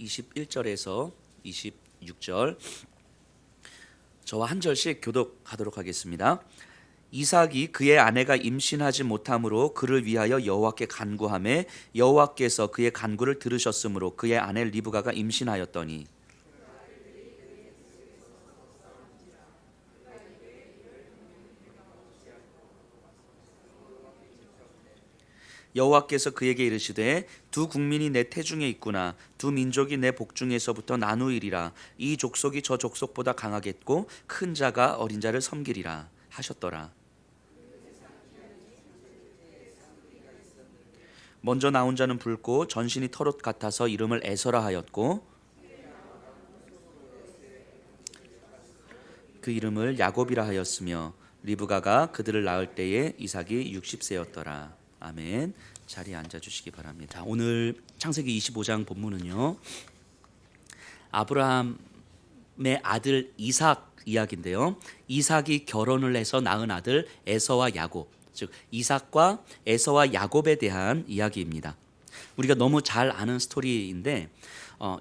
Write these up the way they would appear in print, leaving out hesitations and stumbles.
21절에서 26절 저와 한 절씩 교독하도록 하겠습니다. 이삭이 그의 아내가 임신하지 못함으로 그를 위하여 여호와께 간구하매 여호와께서 그의 간구를 들으셨으므로 그의 아내 리브가가 임신하였더니 여호와께서 그에게 이르시되 두 국민이 내 태중에 있구나. 두 민족이 내 복중에서부터 나누이리라. 이 족속이 저 족속보다 강하겠고 큰 자가 어린 자를 섬기리라 하셨더라. 먼저 나온 자는 붉고 전신이 털옷 같아서 이름을 에서라 하였고 그 이름을 야곱이라 하였으며 리브가가 그들을 낳을 때에 이삭이 60세였더라. 아멘. 자리에 앉아주시기 바랍니다. 오늘 창세기 25장 본문은요, 아브라함의 아들 이삭 이야기인데요, 이삭이 결혼을 해서 낳은 아들 에서와 야곱, 즉 이삭과 에서와 야곱에 대한 이야기입니다. 우리가 너무 잘 아는 스토리인데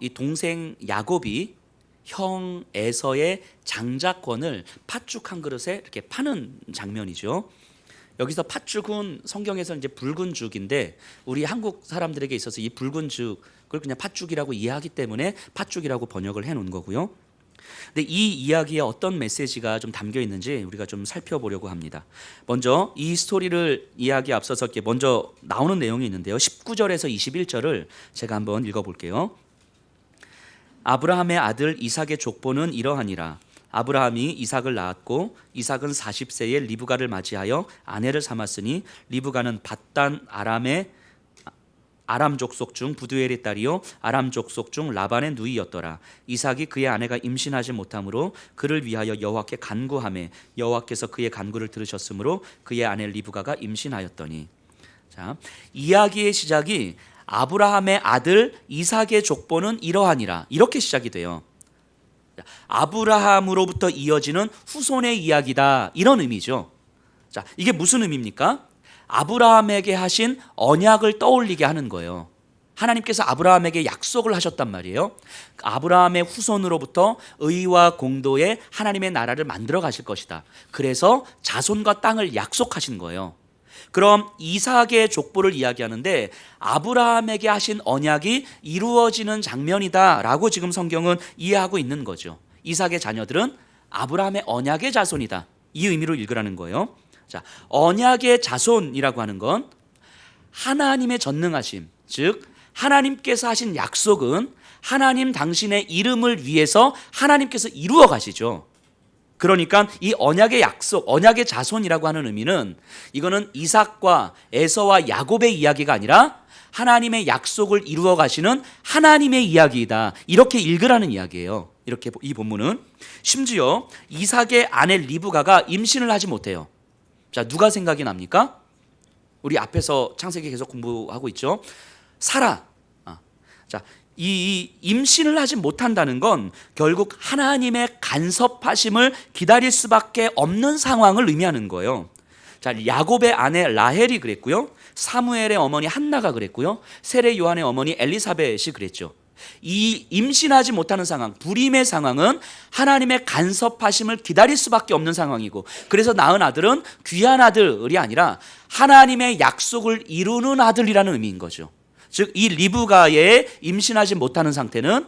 이 동생 야곱이 형 에서의 장자권을 팥죽 한 그릇에 이렇게 파는 장면이죠. 여기서 팥죽은 성경에서 이제 붉은 죽인데 우리 한국 사람들에게 있어서 이 붉은 죽을 그냥 팥죽이라고 이해하기 때문에 팥죽이라고 번역을 해놓은 거고요. 근데 이 이야기에 어떤 메시지가 좀 담겨 있는지 우리가 좀 살펴보려고 합니다. 먼저 이 스토리를 이야기 앞서서 먼저 나오는 내용이 있는데요, 19절에서 21절을 제가 한번 읽어볼게요. 아브라함의 아들 이삭의 족보는 이러하니라. 아브라함이 이삭을 낳았고 이삭은 40세에 리브가를 맞이하여 아내를 삼았으니 리브가는 밧단 아람 족속 중 부두엘의 딸이요 아람 족속 중 라반의 누이였더라. 이삭이 그의 아내가 임신하지 못하므로 그를 위하여 여호와께 간구하매 여호와께서 그의 간구를 들으셨으므로 그의 아내 리브가가 임신하였더니. 자, 이야기의 시작이 아브라함의 아들 이삭의 족보는 이러하니라, 이렇게 시작이 돼요. 아브라함으로부터 이어지는 후손의 이야기다, 이런 의미죠. 자, 이게 무슨 의미입니까? 아브라함에게 하신 언약을 떠올리게 하는 거예요. 하나님께서 아브라함에게 약속을 하셨단 말이에요. 아브라함의 후손으로부터 의와 공도의 하나님의 나라를 만들어 가실 것이다. 그래서 자손과 땅을 약속하신 거예요. 그럼 이삭의 족보를 이야기하는데 아브라함에게 하신 언약이 이루어지는 장면이다라고 지금 성경은 이해하고 있는 거죠. 이삭의 자녀들은 아브라함의 언약의 자손이다, 이 의미로 읽으라는 거예요. 자, 언약의 자손이라고 하는 건 하나님의 전능하심, 즉 하나님께서 하신 약속은 하나님 당신의 이름을 위해서 하나님께서 이루어 가시죠. 그러니까 이 언약의 약속, 언약의 자손이라고 하는 의미는 이거는 이삭과 에서와 야곱의 이야기가 아니라 하나님의 약속을 이루어 가시는 하나님의 이야기이다, 이렇게 읽으라는 이야기예요. 이렇게 이 본문은 심지어 이삭의 아내 리브가가 임신을 하지 못해요. 자, 누가 생각이 납니까? 우리 앞에서 창세기 계속 공부하고 있죠. 사라. 자, 이 임신을 하지 못한다는 건 결국 하나님의 간섭하심을 기다릴 수밖에 없는 상황을 의미하는 거예요. 자, 야곱의 아내 라헬이 그랬고요, 사무엘의 어머니 한나가 그랬고요, 세례 요한의 어머니 엘리사벳이 그랬죠. 이 임신하지 못하는 상황, 불임의 상황은 하나님의 간섭하심을 기다릴 수밖에 없는 상황이고, 그래서 낳은 아들은 귀한 아들이 아니라 하나님의 약속을 이루는 아들이라는 의미인 거죠. 즉 이 리브가의 임신하지 못하는 상태는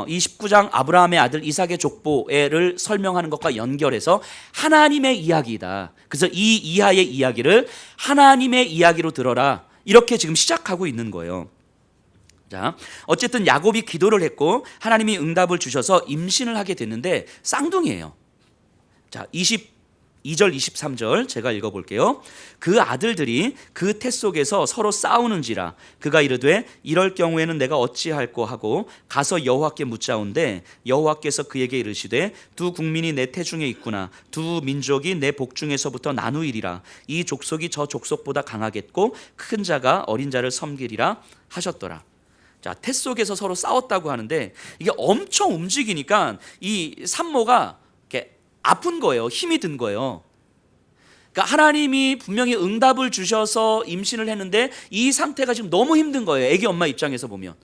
이 19장 아브라함의 아들 이삭의 족보를 설명하는 것과 연결해서 하나님의 이야기이다. 그래서 이 이하의 이야기를 하나님의 이야기로 들어라, 이렇게 지금 시작하고 있는 거예요. 자, 어쨌든 야곱이 기도를 했고 하나님이 응답을 주셔서 임신을 하게 됐는데 쌍둥이에요. 자, 22절 23절 제가 읽어볼게요. 그 아들들이 그 태 속에서 서로 싸우는지라 그가 이르되 이럴 경우에는 내가 어찌할꼬 하고 가서 여호와께 묻자온데 여호와께서 그에게 이르시되 두 국민이 내 태중에 있구나. 두 민족이 내 복중에서부터 나누이리라. 이 족속이 저 족속보다 강하겠고 큰 자가 어린 자를 섬기리라 하셨더라. 자, 태 속에서 서로 싸웠다고 하는데 이게 엄청 움직이니까 이 산모가 이렇게 아픈 거예요. 힘이 든 거예요. 그러니까 하나님이 분명히 응답을 주셔서 임신을 했는데 이 상태가 지금 너무 힘든 거예요. 애기 엄마 입장에서 보면.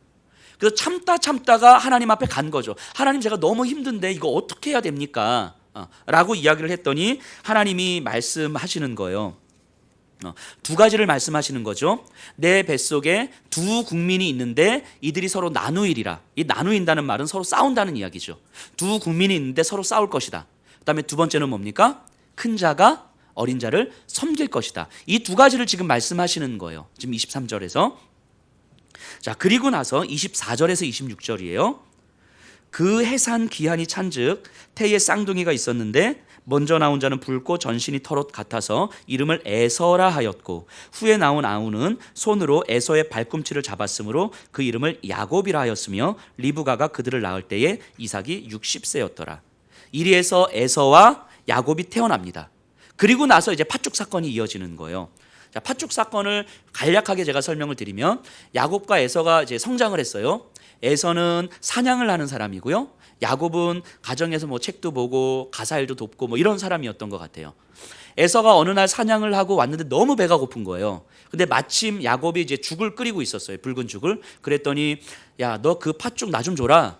그래서 참다가 하나님 앞에 간 거죠. 하나님, 제가 너무 힘든데 이거 어떻게 해야 됩니까? 라고 이야기를 했더니 하나님이 말씀하시는 거예요. 두 가지를 말씀하시는 거죠. 내 뱃속에 두 국민이 있는데 이들이 서로 나누이리라. 이 나누인다는 말은 서로 싸운다는 이야기죠. 두 국민이 있는데 서로 싸울 것이다. 그다음에 두 번째는 뭡니까? 큰 자가 어린 자를 섬길 것이다. 이 두 가지를 지금 말씀하시는 거예요. 지금 23절에서. 자, 그리고 나서 24절에서 26절이에요. 그 해산 기한이 찬즉 태의 쌍둥이가 있었는데 먼저 나온 자는 붉고 전신이 털옷 같아서 이름을 에서라 하였고 후에 나온 아우는 손으로 에서의 발꿈치를 잡았으므로 그 이름을 야곱이라 하였으며 리브가가 그들을 낳을 때에 이삭이 60세였더라. 이리에서 에서와 야곱이 태어납니다. 그리고 나서 이제 팥죽 사건이 이어지는 거예요. 자, 팥죽 사건을 간략하게 제가 설명을 드리면 야곱과 에서가 이제 성장을 했어요. 에서는 사냥을 하는 사람이고요. 야곱은 가정에서 뭐 책도 보고 가사일도 돕고 뭐 이런 사람이었던 것 같아요. 에서가 어느 날 사냥을 하고 왔는데 너무 배가 고픈 거예요. 근데 마침 야곱이 이제 죽을 끓이고 있었어요. 붉은 죽을. 그랬더니 야, 너 그 팥죽 나 좀 줘라.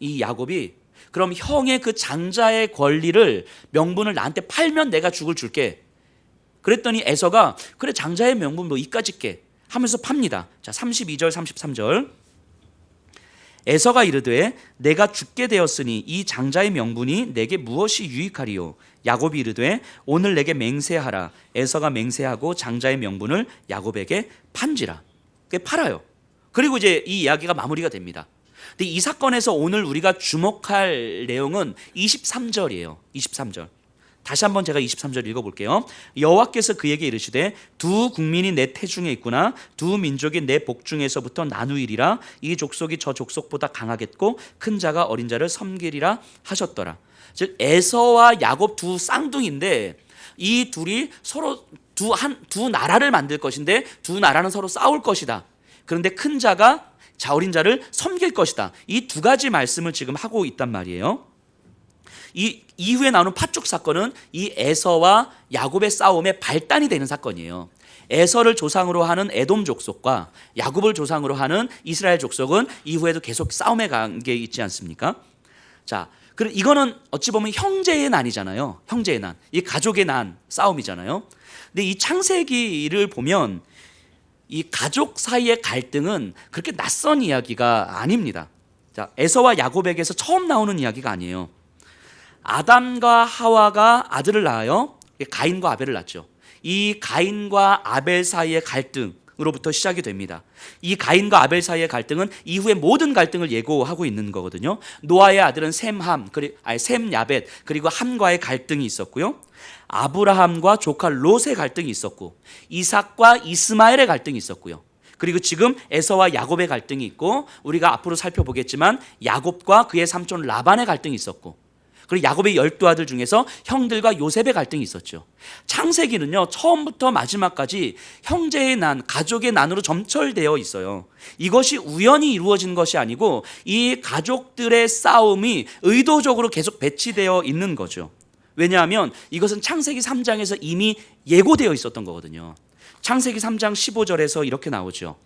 이 야곱이 그럼 형의 그 장자의 권리를 명분을 나한테 팔면 내가 죽을 줄게. 그랬더니 에서가 그래 장자의 명분 뭐 이까짓게 하면서 팝니다. 자, 32절 33절. 에서가 이르되 내가 죽게 되었으니 이 장자의 명분이 내게 무엇이 유익하리요? 야곱이 이르되 오늘 내게 맹세하라. 에서가 맹세하고 장자의 명분을 야곱에게 판지라. 그게 팔아요. 그리고 이제 이 이야기가 마무리가 됩니다. 근데 이 사건에서 오늘 우리가 주목할 내용은 23절이에요. 23절. 다시 한번 제가 23절 읽어볼게요. 여호와께서 그에게 이르시되 두 국민이 내 태중에 있구나. 두 민족이 내 복중에서부터 나누이리라. 이 족속이 저 족속보다 강하겠고 큰 자가 어린 자를 섬기리라 하셨더라. 즉 에서와 야곱 두 쌍둥이인데 이 둘이 서로 두 나라를 만들 것인데 두 나라는 서로 싸울 것이다. 그런데 큰 자가 어린 자를 섬길 것이다. 이 두 가지 말씀을 지금 하고 있단 말이에요. 이 이후에 나오는 팥죽 사건은 이 에서와 야곱의 싸움의 발단이 되는 사건이에요. 에서를 조상으로 하는 에돔 족속과 야곱을 조상으로 하는 이스라엘 족속은 이후에도 계속 싸움의 관계에 있지 않습니까? 자, 그럼 이거는 어찌 보면 형제의 난이잖아요. 형제의 난, 이 가족의 난 싸움이잖아요. 근데 이 창세기를 보면 이 가족 사이의 갈등은 그렇게 낯선 이야기가 아닙니다. 자, 에서와 야곱에게서 처음 나오는 이야기가 아니에요. 아담과 하와가 아들을 낳아요. 가인과 아벨을 낳죠. 이 가인과 아벨 사이의 갈등으로부터 시작이 됩니다. 이 가인과 아벨 사이의 갈등은 이후의 모든 갈등을 예고하고 있는 거거든요. 노아의 아들은 셈 야벳 그리고 함과의 갈등이 있었고요. 아브라함과 조카 롯의 갈등이 있었고 이삭과 이스마엘의 갈등이 있었고요. 그리고 지금 에서와 야곱의 갈등이 있고 우리가 앞으로 살펴보겠지만 야곱과 그의 삼촌 라반의 갈등이 있었고 그리고 야곱의 12아들 중에서 형들과 요셉의 갈등이 있었죠. 창세기는요 처음부터 마지막까지 형제의 난, 가족의 난으로 점철되어 있어요. 이것이 우연히 이루어진 것이 아니고 이 가족들의 싸움이 의도적으로 계속 배치되어 있는 거죠. 왜냐하면 이것은 창세기 3장에서 이미 예고되어 있었던 거거든요. 창세기 3장 15절에서 이렇게 나오죠.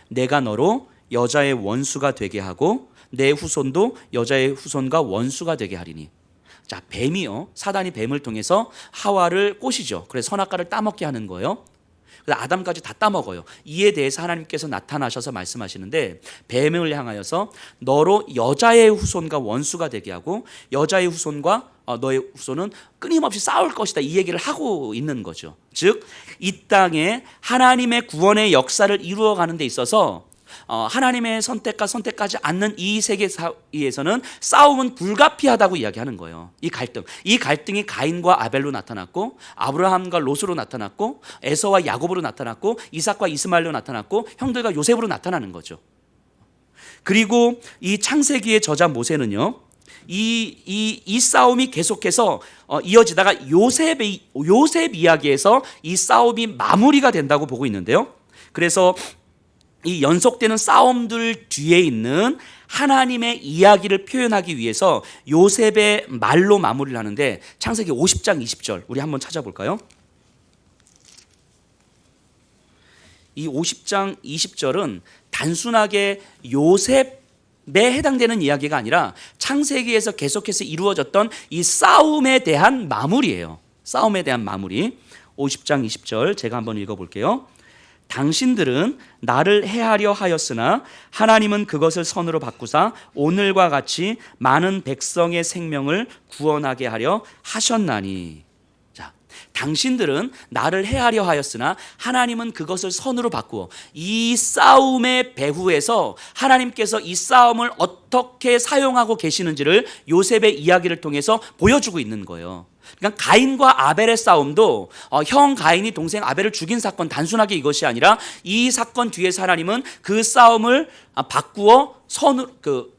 내가 너로 여자의 원수가 되게 하고 내 후손도 여자의 후손과 원수가 되게 하리니. 자, 뱀이요. 사단이 뱀을 통해서 하와를 꼬시죠. 그래서 선악과를 따먹게 하는 거예요. 그래서 아담까지 다 따먹어요. 이에 대해서 하나님께서 나타나셔서 말씀하시는데 뱀을 향하여서 너로 여자의 후손과 원수가 되게 하고 여자의 후손과 너의 후손은 끊임없이 싸울 것이다. 이 얘기를 하고 있는 거죠. 즉, 이 땅에 하나님의 구원의 역사를 이루어가는 데 있어서 하나님의 선택과 선택하지 않는 이 세계 사이에서는 싸움은 불가피하다고 이야기하는 거예요. 이 갈등이 가인과 아벨로 나타났고 아브라함과 롯으로 나타났고 에서와 야곱으로 나타났고 이삭과 이스마엘로 나타났고 형들과 요셉으로 나타나는 거죠. 그리고 이 창세기의 저자 모세는요 이 싸움이 계속해서 이어지다가 요셉 이야기에서 이 싸움이 마무리가 된다고 보고 있는데요. 그래서 이 연속되는 싸움들 뒤에 있는 하나님의 이야기를 표현하기 위해서 요셉의 말로 마무리를 하는데 창세기 50장 20절 우리 한번 찾아볼까요? 이 50장 20절은 단순하게 요셉에 해당되는 이야기가 아니라 창세기에서 계속해서 이루어졌던 이 싸움에 대한 마무리예요. 싸움에 대한 마무리. 50장 20절 제가 한번 읽어볼게요. 당신들은 나를 해하려 하였으나 하나님은 그것을 선으로 바꾸사 오늘과 같이 많은 백성의 생명을 구원하게 하려 하셨나니. 자, 당신들은 나를 해하려 하였으나 하나님은 그것을 선으로 바꾸어 이 싸움의 배후에서 하나님께서 이 싸움을 어떻게 사용하고 계시는지를 요셉의 이야기를 통해서 보여주고 있는 거예요. 그러니까 가인과 아벨의 싸움도 형 가인이 동생 아벨을 죽인 사건 단순하게 이것이 아니라 이 사건 뒤에서 하나님은 그 싸움을 바꾸어 선으로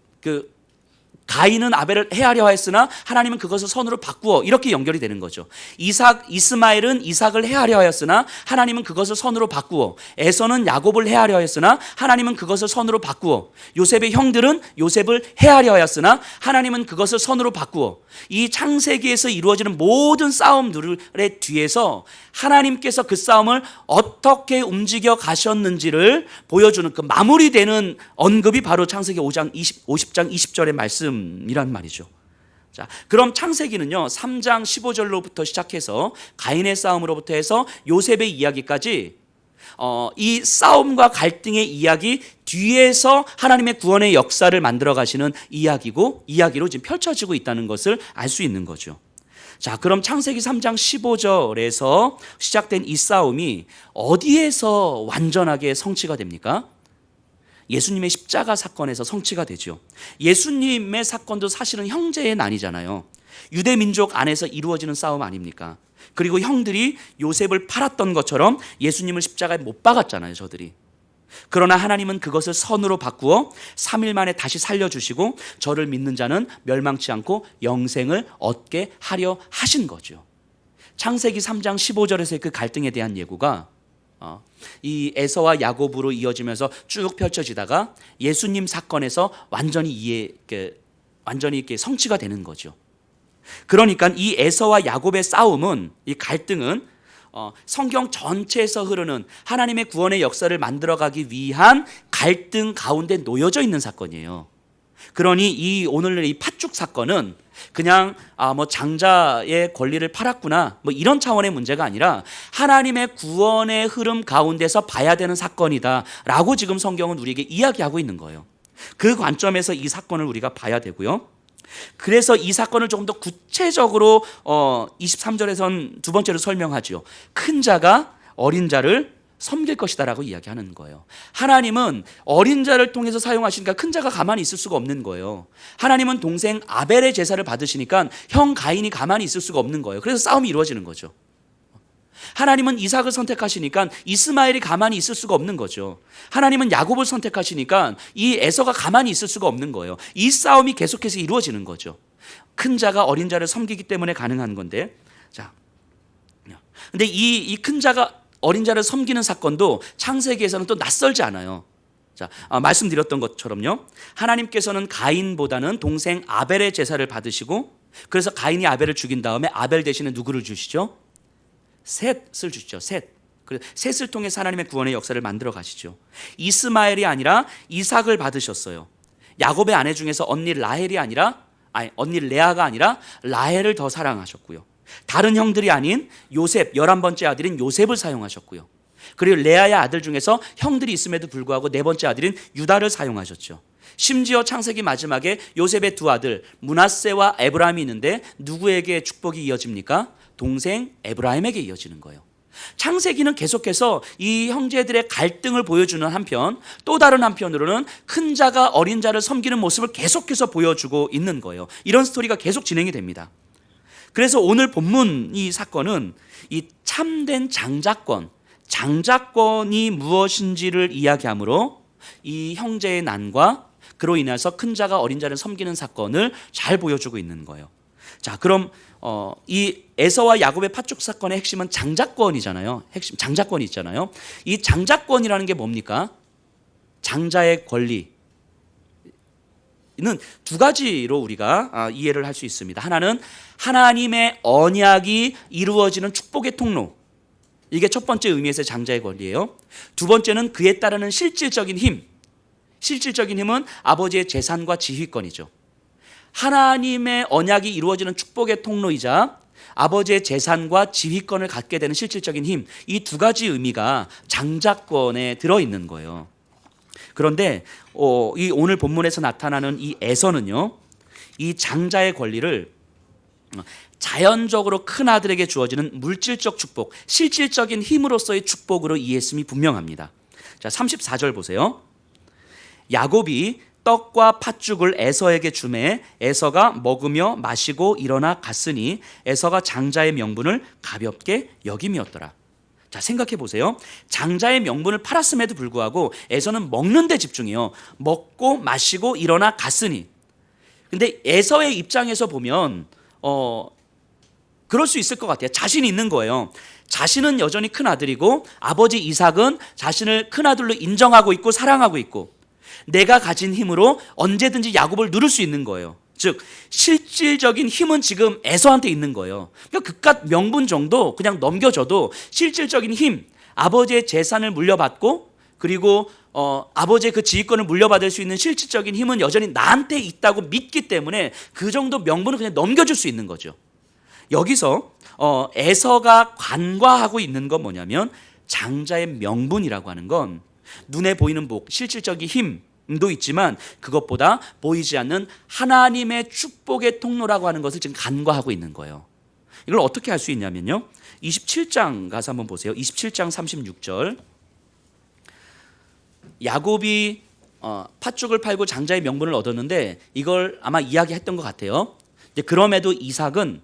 가인은 아벨을 해하려 했으나 하나님은 그것을 선으로 바꾸어 이렇게 연결이 되는 거죠. 이스마엘은 이삭을 해하려 하였으나 하나님은 그것을 선으로 바꾸어 에서는 야곱을 해하려 했으나 하나님은 그것을 선으로 바꾸어 요셉의 형들은 요셉을 해하려 하였으나 하나님은 그것을 선으로 바꾸어 이 창세기에서 이루어지는 모든 싸움들의 뒤에서 하나님께서 그 싸움을 어떻게 움직여 가셨는지를 보여주는 그 마무리되는 언급이 바로 창세기 50장 20절의 말씀이란 말이죠. 자, 그럼 창세기는요 3장 15절로부터 시작해서 가인의 싸움으로부터 해서 요셉의 이야기까지 이 싸움과 갈등의 이야기 뒤에서 하나님의 구원의 역사를 만들어 가시는 이야기로 지금 펼쳐지고 있다는 것을 알 수 있는 거죠. 자, 그럼 창세기 3장 15절에서 시작된 이 싸움이 어디에서 완전하게 성취가 됩니까? 예수님의 십자가 사건에서 성취가 되죠. 예수님의 사건도 사실은 형제의 난이잖아요. 유대 민족 안에서 이루어지는 싸움 아닙니까? 그리고 형들이 요셉을 팔았던 것처럼 예수님을 십자가에 못 박았잖아요, 저들이. 그러나 하나님은 그것을 선으로 바꾸어 3일 만에 다시 살려주시고 저를 믿는 자는 멸망치 않고 영생을 얻게 하려 하신 거죠. 창세기 3장 15절에서의 그 갈등에 대한 예고가 이 에서와 야곱으로 이어지면서 쭉 펼쳐지다가 예수님 사건에서 완전히 이렇게 성취가 되는 거죠. 그러니까 이 에서와 야곱의 싸움은, 이 갈등은 성경 전체에서 흐르는 하나님의 구원의 역사를 만들어가기 위한 갈등 가운데 놓여져 있는 사건이에요. 그러니 이 오늘 이 팥죽 사건은 그냥 장자의 권리를 팔았구나 이런 차원의 문제가 아니라 하나님의 구원의 흐름 가운데서 봐야 되는 사건이다라고 지금 성경은 우리에게 이야기하고 있는 거예요. 그 관점에서 이 사건을 우리가 봐야 되고요. 그래서 이 사건을 조금 더 구체적으로 23절에선 두 번째로 설명하죠. 큰 자가 어린 자를 섬길 것이다라고 이야기하는 거예요. 하나님은 어린 자를 통해서 사용하시니까 큰 자가 가만히 있을 수가 없는 거예요. 하나님은 동생 아벨의 제사를 받으시니까 형 가인이 가만히 있을 수가 없는 거예요. 그래서 싸움이 이루어지는 거죠. 하나님은 이삭을 선택하시니까 이스마엘이 가만히 있을 수가 없는 거죠. 하나님은 야곱을 선택하시니까 이 에서가 가만히 있을 수가 없는 거예요. 이 싸움이 계속해서 이루어지는 거죠. 큰 자가 어린 자를 섬기기 때문에 가능한 건데, 자, 근데 이 큰 자가 어린 자를 섬기는 사건도 창세기에서는 또 낯설지 않아요. 자, 말씀드렸던 것처럼요. 하나님께서는 가인보다는 동생 아벨의 제사를 받으시고, 그래서 가인이 아벨을 죽인 다음에 아벨 대신에 누구를 주시죠? 셋을 주시죠. 셋을 통해서 하나님의 구원의 역사를 만들어 가시죠. 이스마엘이 아니라 이삭을 받으셨어요. 야곱의 아내 중에서 언니 레아가 아니라 라헬을 더 사랑하셨고요. 다른 형들이 아닌 요셉, 11번째 아들인 요셉을 사용하셨고요. 그리고 레아의 아들 중에서 형들이 있음에도 불구하고 4번째 아들인 유다를 사용하셨죠. 심지어 창세기 마지막에 요셉의 두 아들 므낫세와 에브라임이 있는데 누구에게 축복이 이어집니까? 동생 에브라임에게 이어지는 거예요. 창세기는 계속해서 이 형제들의 갈등을 보여주는 한편, 또 다른 한편으로는 큰 자가 어린 자를 섬기는 모습을 계속해서 보여주고 있는 거예요. 이런 스토리가 계속 진행이 됩니다. 그래서 오늘 본문 이 사건은 이 참된 장자권이 무엇인지를 이야기하므로 이 형제의 난과 그로 인해서 큰 자가 어린 자를 섬기는 사건을 잘 보여주고 있는 거예요. 자, 그럼 이 에서와 야곱의 팥죽 사건의 핵심은 장자권이잖아요. 장자권이 있잖아요. 이 장자권이라는 게 뭡니까? 장자의 권리. 는 두 가지로 우리가 이해를 할 수 있습니다. 하나는 하나님의 언약이 이루어지는 축복의 통로. 이게 첫 번째 의미에서의 장자의 권리예요. 두 번째는 그에 따르는 실질적인 힘. 실질적인 힘은 아버지의 재산과 지휘권이죠. 하나님의 언약이 이루어지는 축복의 통로이자 아버지의 재산과 지휘권을 갖게 되는 실질적인 힘, 이 두 가지 의미가 장자권에 들어있는 거예요. 그런데 이 오늘 본문에서 나타나는 이 에서는요, 이 장자의 권리를 자연적으로 큰 아들에게 주어지는 물질적 축복, 실질적인 힘으로서의 축복으로 이해했음이 분명합니다. 자, 34절 보세요. 야곱이 떡과 팥죽을 에서에게 주매 에서가 먹으며 마시고 일어나 갔으니 에서가 장자의 명분을 가볍게 여김이었더라. 자, 생각해 보세요. 장자의 명분을 팔았음에도 불구하고 에서는 먹는 데 집중해요. 먹고 마시고 일어나 갔으니. 근데 에서의 입장에서 보면 그럴 수 있을 것 같아요. 자신이 있는 거예요. 자신은 여전히 큰 아들이고 아버지 이삭은 자신을 큰 아들로 인정하고 있고 사랑하고 있고 내가 가진 힘으로 언제든지 야곱을 누를 수 있는 거예요. 즉 실질적인 힘은 지금 에서한테 있는 거예요. 그러니까 그깟 명분 정도 그냥 넘겨줘도 실질적인 힘, 아버지의 재산을 물려받고 그리고 아버지의 그 지휘권을 물려받을 수 있는 실질적인 힘은 여전히 나한테 있다고 믿기 때문에 그 정도 명분을 그냥 넘겨줄 수 있는 거죠. 여기서 에서가 간과하고 있는 건 뭐냐면 장자의 명분이라고 하는 건 눈에 보이는 복, 실질적인 힘도 있지만 그것보다 보이지 않는 하나님의 축복의 통로라고 하는 것을 지금 간과하고 있는 거예요. 이걸 어떻게 할 수 있냐면요, 27장 가서 한번 보세요. 27장 36절. 야곱이 팥죽을 팔고 장자의 명분을 얻었는데 이걸 아마 이야기했던 것 같아요. 그럼에도 이삭은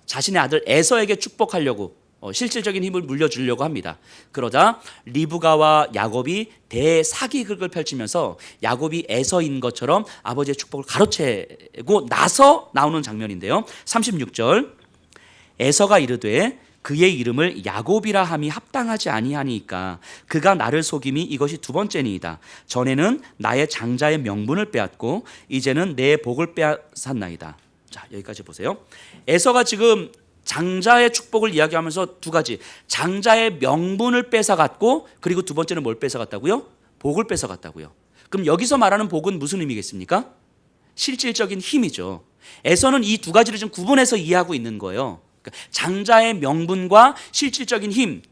자신의 아들 에서에게 축복하려고 실질적인 힘을 물려주려고 합니다. 그러자 리브가와 야곱이 대사기극을 펼치면서 야곱이 에서인 것처럼 아버지의 축복을 가로채고 나서 나오는 장면인데요. 36절. 에서가 이르되 그의 이름을 야곱이라 함이 합당하지 아니하니까 그가 나를 속임이 이것이 두 번째니이다. 전에는 나의 장자의 명분을 빼앗고 이제는 내 복을 빼앗았나이다. 자, 여기까지 보세요. 에서가 지금 장자의 축복을 이야기하면서 두 가지, 장자의 명분을 뺏어갔고 그리고 두 번째는 뭘 뺏어갔다고요? 복을 뺏어갔다고요. 그럼 여기서 말하는 복은 무슨 의미겠습니까? 실질적인 힘이죠. 에서는 이 두 가지를 좀 구분해서 이해하고 있는 거예요. 그러니까 장자의 명분과 실질적인 힘,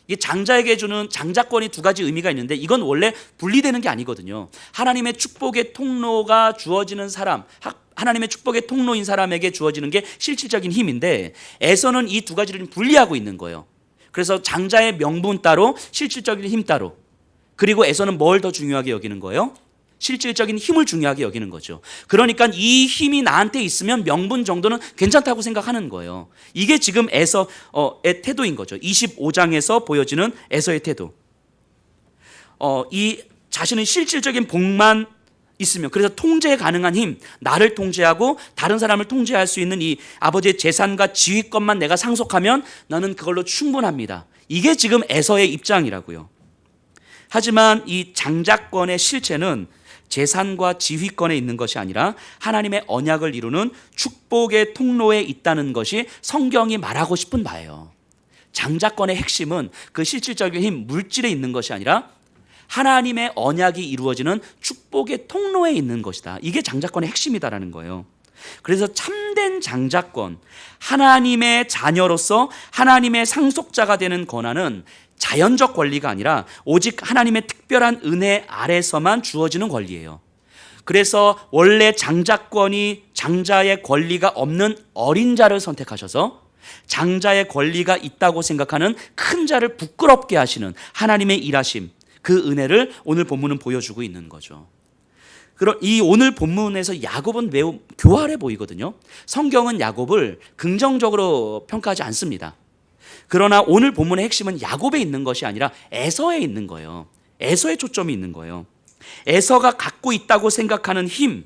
이게 장자에게 주는 장자권이 두 가지 의미가 있는데 이건 원래 분리되는 게 아니거든요. 하나님의 축복의 통로가 주어지는 사람, 하나님의 축복의 통로인 사람에게 주어지는 게 실질적인 힘인데 에서는 이 두 가지를 분리하고 있는 거예요. 그래서 장자의 명분 따로 실질적인 힘 따로, 그리고 에서는 뭘 더 중요하게 여기는 거예요? 실질적인 힘을 중요하게 여기는 거죠. 그러니까 이 힘이 나한테 있으면 명분 정도는 괜찮다고 생각하는 거예요. 이게 지금 에서의 태도인 거죠. 25장에서 보여지는 에서의 태도. 이 자신의 실질적인 복만 있으면, 그래서 통제 가능한 힘, 나를 통제하고 다른 사람을 통제할 수 있는 이 아버지의 재산과 지휘권만 내가 상속하면 나는 그걸로 충분합니다. 이게 지금 에서의 입장이라고요. 하지만 이 장자권의 실체는 재산과 지휘권에 있는 것이 아니라 하나님의 언약을 이루는 축복의 통로에 있다는 것이 성경이 말하고 싶은 바예요. 장자권의 핵심은 그 실질적인 힘, 물질에 있는 것이 아니라 하나님의 언약이 이루어지는 축복의 통로에 있는 것이다. 이게 장자권의 핵심이다라는 거예요. 그래서 참된 장자권, 하나님의 자녀로서 하나님의 상속자가 되는 권한은 자연적 권리가 아니라 오직 하나님의 특별한 은혜 아래서만 주어지는 권리예요. 그래서 원래 장자의 권리가 없는 어린 자를 선택하셔서 장자의 권리가 있다고 생각하는 큰 자를 부끄럽게 하시는 하나님의 일하심, 그 은혜를 오늘 본문은 보여주고 있는 거죠. 그럼 이 오늘 본문에서 야곱은 매우 교활해 보이거든요. 성경은 야곱을 긍정적으로 평가하지 않습니다. 그러나 오늘 본문의 핵심은 야곱에 있는 것이 아니라 에서에 있는 거예요. 에서에 초점이 있는 거예요. 에서가 갖고 있다고 생각하는 힘,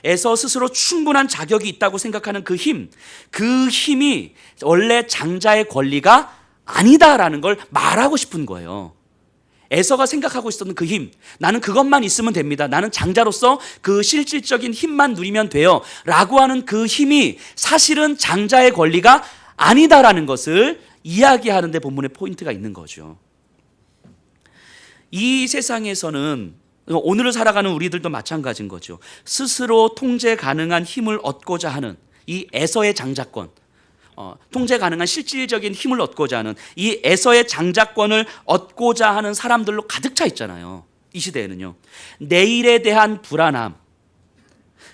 에서 스스로 충분한 자격이 있다고 생각하는 그 힘이 원래 장자의 권리가 아니다라는 걸 말하고 싶은 거예요. 에서가 생각하고 있었던 그 힘, 나는 그것만 있으면 됩니다. 나는 장자로서 그 실질적인 힘만 누리면 돼요 라고 하는 그 힘이 사실은 장자의 권리가 아니다라는 것을 이야기하는 데 본문의 포인트가 있는 거죠. 이 세상에서는 오늘을 살아가는 우리들도 마찬가지인 거죠. 스스로 통제 가능한 힘을 얻고자 하는 이 에서의 장자권, 통제 가능한 실질적인 힘을 얻고자 하는 이 에서의 장자권을 얻고자 하는 사람들로 가득 차 있잖아요. 이 시대에는요. 내일에 대한 불안함,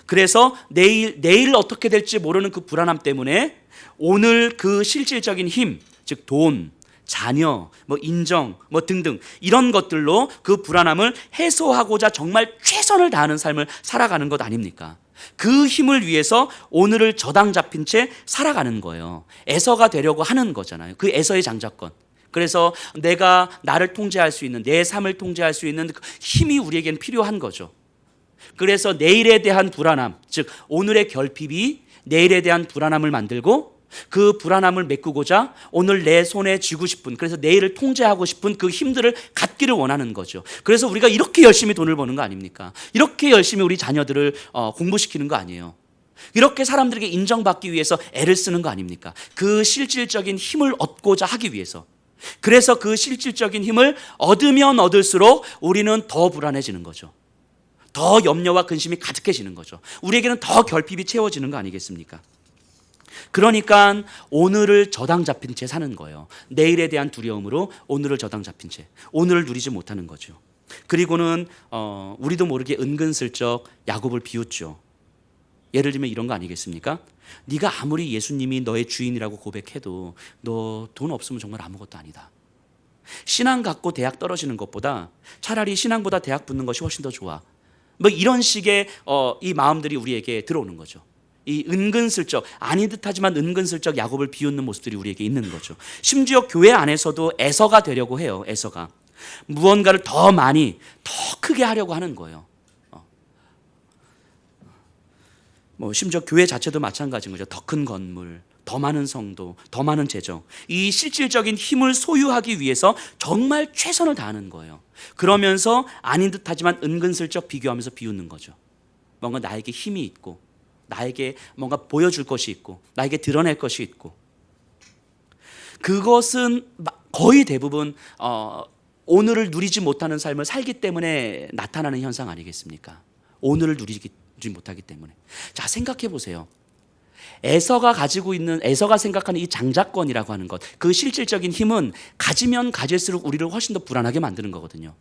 그래서 내일 어떻게 될지 모르는 그 불안함 때문에 오늘 그 실질적인 힘, 즉 돈, 자녀, 인정, 등등 이런 것들로 그 불안함을 해소하고자 정말 최선을 다하는 삶을 살아가는 것 아닙니까? 그 힘을 위해서 오늘을 저당 잡힌 채 살아가는 거예요. 에서가 되려고 하는 거잖아요. 그 에서의 장자권. 그래서 내가 나를 통제할 수 있는, 내 삶을 통제할 수 있는 그 힘이 우리에겐 필요한 거죠. 그래서 내일에 대한 불안함, 즉 오늘의 결핍이 내일에 대한 불안함을 만들고 그 불안함을 메꾸고자 오늘 내 손에 쥐고 싶은, 그래서 내일을 통제하고 싶은 그 힘들을 갖기를 원하는 거죠. 그래서 우리가 이렇게 열심히 돈을 버는 거 아닙니까? 이렇게 열심히 우리 자녀들을 공부시키는 거 아니에요? 이렇게 사람들에게 인정받기 위해서 애를 쓰는 거 아닙니까? 그 실질적인 힘을 얻고자 하기 위해서. 그래서 그 실질적인 힘을 얻으면 얻을수록 우리는 더 불안해지는 거죠. 더 염려와 근심이 가득해지는 거죠. 우리에게는 더 결핍이 채워지는 거 아니겠습니까? 그러니까 오늘을 저당 잡힌 채 사는 거예요. 내일에 대한 두려움으로 오늘을 저당 잡힌 채, 오늘을 누리지 못하는 거죠. 그리고는 우리도 모르게 은근슬쩍 야곱을 비웃죠. 예를 들면 이런 거 아니겠습니까? 네가 아무리 예수님이 너의 주인이라고 고백해도 너 돈 없으면 정말 아무것도 아니다. 신앙 갖고 대학 떨어지는 것보다 차라리 신앙보다 대학 붙는 것이 훨씬 더 좋아. 이런 식의 이 마음들이 우리에게 들어오는 거죠. 이 은근슬쩍, 아닌 듯하지만 은근슬쩍 야곱을 비웃는 모습들이 우리에게 있는 거죠. 심지어 교회 안에서도 에서가 되려고 해요. 에서가 무언가를 더 많이, 더 크게 하려고 하는 거예요. 심지어 교회 자체도 마찬가지인 거죠. 더 큰 건물, 더 많은 성도, 더 많은 재정, 이 실질적인 힘을 소유하기 위해서 정말 최선을 다하는 거예요. 그러면서 아닌 듯하지만 은근슬쩍 비교하면서 비웃는 거죠. 뭔가 나에게 힘이 있고, 나에게 뭔가 보여줄 것이 있고, 나에게 드러낼 것이 있고, 그것은 거의 대부분 오늘을 누리지 못하는 삶을 살기 때문에 나타나는 현상 아니겠습니까? 오늘을 누리지 못하기 때문에. 자, 생각해 보세요. 에서가 생각하는 이 장자권이라고 하는 것, 그 실질적인 힘은 가지면 가질수록 우리를 훨씬 더 불안하게 만드는 거거든요.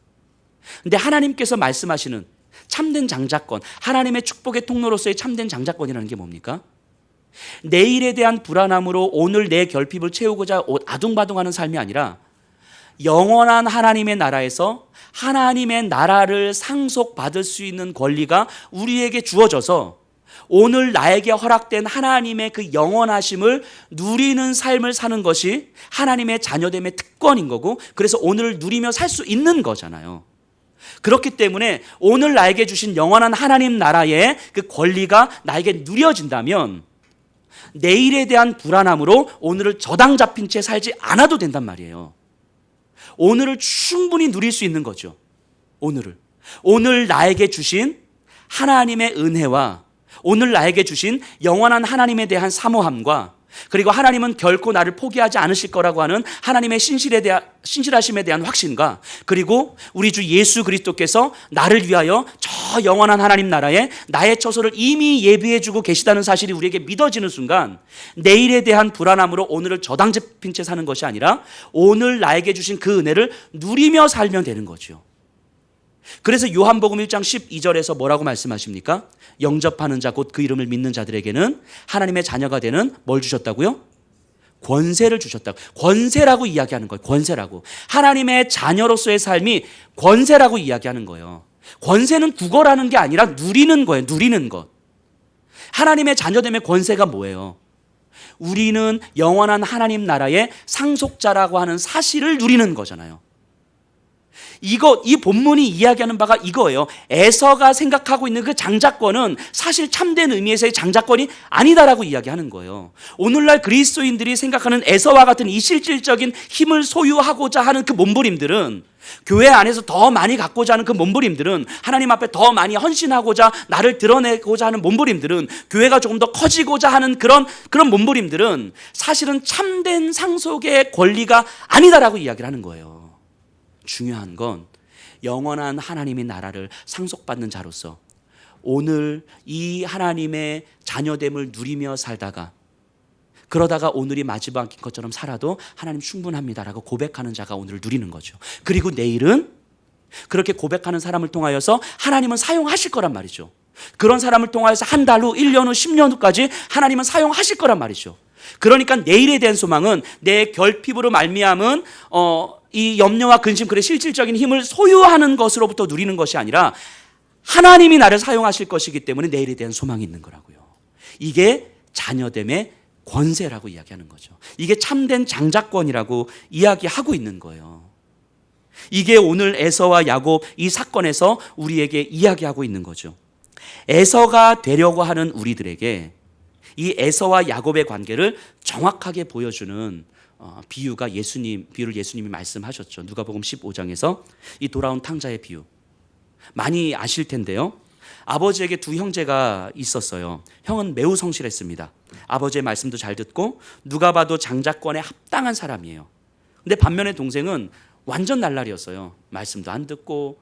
근데 하나님께서 말씀하시는 참된 장자권, 하나님의 축복의 통로로서의 참된 장자권이라는 게 뭡니까? 내일에 대한 불안함으로 오늘 내 결핍을 채우고자 아둥바둥하는 삶이 아니라 영원한 하나님의 나라에서 하나님의 나라를 상속받을 수 있는 권리가 우리에게 주어져서 오늘 나에게 허락된 하나님의 그 영원하심을 누리는 삶을 사는 것이 하나님의 자녀됨의 특권인 거고, 그래서 오늘을 누리며 살 수 있는 거잖아요. 그렇기 때문에 오늘 나에게 주신 영원한 하나님 나라의 그 권리가 나에게 누려진다면 내일에 대한 불안함으로 오늘을 저당 잡힌 채 살지 않아도 된단 말이에요. 오늘을 충분히 누릴 수 있는 거죠. 오늘 나에게 주신 하나님의 은혜와 오늘 나에게 주신 영원한 하나님에 대한 사모함과, 그리고 하나님은 결코 나를 포기하지 않으실 거라고 하는 하나님의 신실하심에 대한 확신과, 그리고 우리 주 예수 그리스도께서 나를 위하여 저 영원한 하나님 나라에 나의 처소를 이미 예비해 주고 계시다는 사실이 우리에게 믿어지는 순간 내일에 대한 불안함으로 오늘을 저당 잡힌 채 사는 것이 아니라 오늘 나에게 주신 그 은혜를 누리며 살면 되는 거죠. 그래서 요한복음 1장 12절에서 뭐라고 말씀하십니까? 영접하는 자 곧 그 이름을 믿는 자들에게는 하나님의 자녀가 되는 뭘 주셨다고요? 권세를 주셨다고. 권세라고 이야기하는 거예요. 권세라고. 하나님의 자녀로서의 삶이 권세라고 이야기하는 거예요. 권세는 구걸하는 게 아니라 누리는 거예요. 누리는 것. 하나님의 자녀됨의 권세가 뭐예요? 우리는 영원한 하나님 나라의 상속자라고 하는 사실을 누리는 거잖아요. 이 본문이 이야기하는 바가 이거예요. 에서가 생각하고 있는 그 장자권은 사실 참된 의미에서의 장자권이 아니다라고 이야기하는 거예요. 오늘날 그리스도인들이 생각하는 에서와 같은 이 실질적인 힘을 소유하고자 하는 그 몸부림들은, 교회 안에서 더 많이 갖고자 하는 그 몸부림들은, 하나님 앞에 더 많이 헌신하고자 나를 드러내고자 하는 몸부림들은, 교회가 조금 더 커지고자 하는 그런 몸부림들은 사실은 참된 상속의 권리가 아니다라고 이야기를 하는 거예요. 중요한 건 영원한 하나님의 나라를 상속받는 자로서 오늘 이 하나님의 자녀됨을 누리며 살다가, 그러다가 오늘이 마지막인 것처럼 살아도 하나님 충분합니다라고 고백하는 자가 오늘을 누리는 거죠. 그리고 내일은 그렇게 고백하는 사람을 통하여서 하나님은 사용하실 거란 말이죠. 그런 사람을 통하여서 한 달 후, 1년 후, 10년 후까지 하나님은 사용하실 거란 말이죠. 그러니까 내일에 대한 소망은 내 결핍으로 말미암은 이 염려와 근심, 그래 실질적인 힘을 소유하는 것으로부터 누리는 것이 아니라 하나님이 나를 사용하실 것이기 때문에 내일에 대한 소망이 있는 거라고요. 이게 자녀됨의 권세라고 이야기하는 거죠. 이게 참된 장자권이라고 이야기하고 있는 거예요. 이게 오늘 에서와 야곱 이 사건에서 우리에게 이야기하고 있는 거죠. 에서가 되려고 하는 우리들에게 이 에서와 야곱의 관계를 정확하게 보여주는 비유를 예수님이 말씀하셨죠. 누가복음 15장에서 이 돌아온 탕자의 비유. 많이 아실 텐데요. 아버지에게 두 형제가 있었어요. 형은 매우 성실했습니다. 아버지의 말씀도 잘 듣고 누가 봐도 장자권에 합당한 사람이에요. 근데 반면에 동생은 완전 날라리였어요. 말씀도 안 듣고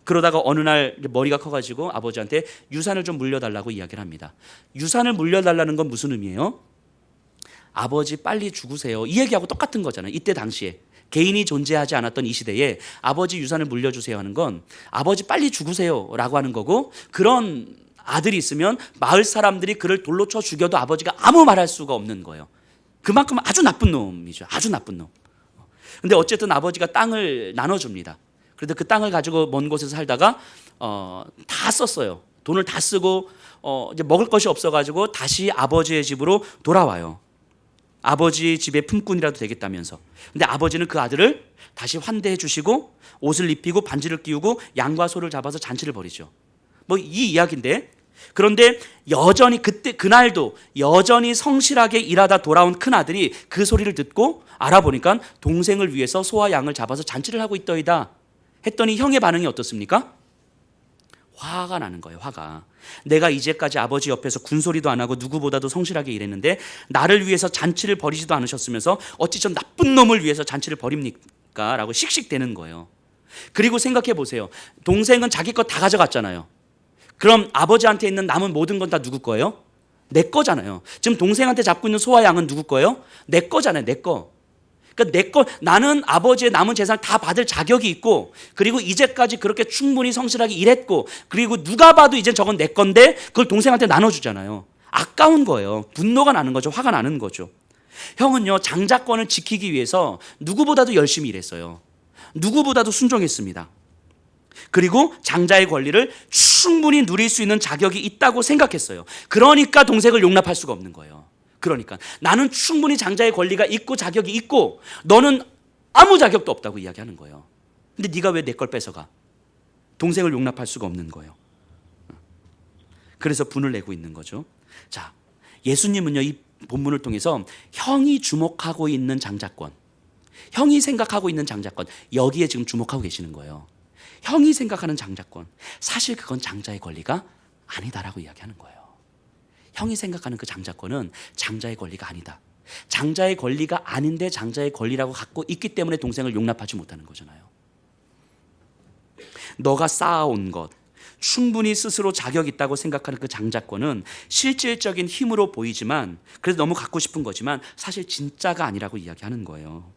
그러다가 어느 날 머리가 커가지고 아버지한테 유산을 좀 물려달라고 이야기를 합니다. 유산을 물려달라는 건 무슨 의미예요? 아버지 빨리 죽으세요, 이 얘기하고 똑같은 거잖아요. 이때 당시에 개인이 존재하지 않았던 이 시대에 아버지 유산을 물려주세요 하는 건 아버지 빨리 죽으세요 라고 하는 거고, 그런 아들이 있으면 마을 사람들이 그를 돌로 쳐 죽여도 아버지가 아무 말할 수가 없는 거예요. 그만큼 아주 나쁜 놈이죠. 아주 나쁜 놈. 근데 어쨌든 아버지가 땅을 나눠줍니다. 그런데 그 땅을 가지고 먼 곳에서 살다가 다 썼어요. 돈을 다 쓰고 이제 먹을 것이 없어가지고 다시 아버지의 집으로 돌아와요. 아버지 집에 품꾼이라도 되겠다면서. 근데 아버지는 그 아들을 다시 환대해 주시고 옷을 입히고 반지를 끼우고 양과 소를 잡아서 잔치를 벌이죠. 뭐 이 이야기인데, 그런데 여전히 그날도 여전히 성실하게 일하다 돌아온 큰 아들이 그 소리를 듣고 알아보니까 동생을 위해서 소와 양을 잡아서 잔치를 하고 있더이다 했더니 형의 반응이 어떻습니까? 화가 나는 거예요. 화가. 내가 이제까지 아버지 옆에서 군소리도 안 하고 누구보다도 성실하게 일했는데 나를 위해서 잔치를 벌이지도 않으셨으면서 어찌 저 나쁜 놈을 위해서 잔치를 벌입니까? 라고 씩씩대는 거예요. 그리고 생각해 보세요. 동생은 자기 것 다 가져갔잖아요. 그럼 아버지한테 있는 남은 모든 건 다 누구 거예요? 내 거잖아요. 지금 동생한테 잡고 있는 소와 양은 누구 거예요? 내 거잖아요. 내 거. 그러니까 나는 아버지의 남은 재산을 다 받을 자격이 있고, 그리고 이제까지 그렇게 충분히 성실하게 일했고, 그리고 누가 봐도 이젠 저건 내 건데 그걸 동생한테 나눠주잖아요. 아까운 거예요. 분노가 나는 거죠. 화가 나는 거죠. 형은요, 장자권을 지키기 위해서 누구보다도 열심히 일했어요. 누구보다도 순종했습니다. 그리고 장자의 권리를 충분히 누릴 수 있는 자격이 있다고 생각했어요. 그러니까 동생을 용납할 수가 없는 거예요. 그러니까 나는 충분히 장자의 권리가 있고 자격이 있고 너는 아무 자격도 없다고 이야기하는 거예요. 근데 네가 왜 내 걸 뺏어가? 동생을 용납할 수가 없는 거예요. 그래서 분을 내고 있는 거죠. 자, 예수님은요, 이 본문을 통해서 형이 주목하고 있는 장자권, 형이 생각하고 있는 장자권, 여기에 지금 주목하고 계시는 거예요. 형이 생각하는 장자권, 사실 그건 장자의 권리가 아니다라고 이야기하는 거예요. 형이 생각하는 그 장자권은 장자의 권리가 아니다. 장자의 권리가 아닌데 장자의 권리라고 갖고 있기 때문에 동생을 용납하지 못하는 거잖아요. 너가 쌓아온 것, 충분히 스스로 자격 있다고 생각하는 그 장자권은 실질적인 힘으로 보이지만, 그래서 너무 갖고 싶은 거지만 사실 진짜가 아니라고 이야기하는 거예요.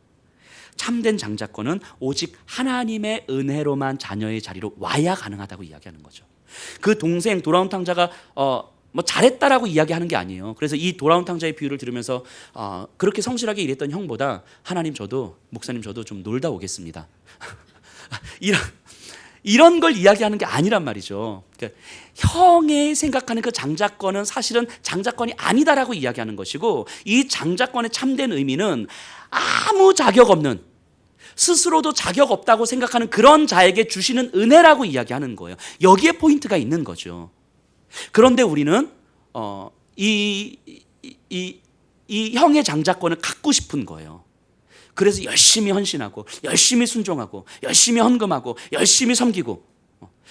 참된 장자권은 오직 하나님의 은혜로만 자녀의 자리로 와야 가능하다고 이야기하는 거죠. 그 동생 돌아온 탕자가 뭐 잘했다라고 이야기하는 게 아니에요. 그래서 이 돌아온 탕자의 비유를 들으면서 그렇게 성실하게 일했던 형보다 하나님 저도, 목사님 저도 좀 놀다 오겠습니다. 이런 걸 이야기하는 게 아니란 말이죠. 그러니까 형의 생각하는 그 장자권은 사실은 장자권이 아니다라고 이야기하는 것이고, 이 장자권의 참된 의미는 아무 자격 없는, 스스로도 자격 없다고 생각하는 그런 자에게 주시는 은혜라고 이야기하는 거예요. 여기에 포인트가 있는 거죠. 그런데 우리는 이 형의 장자권을 갖고 싶은 거예요. 그래서 열심히 헌신하고 열심히 순종하고 열심히 헌금하고 열심히 섬기고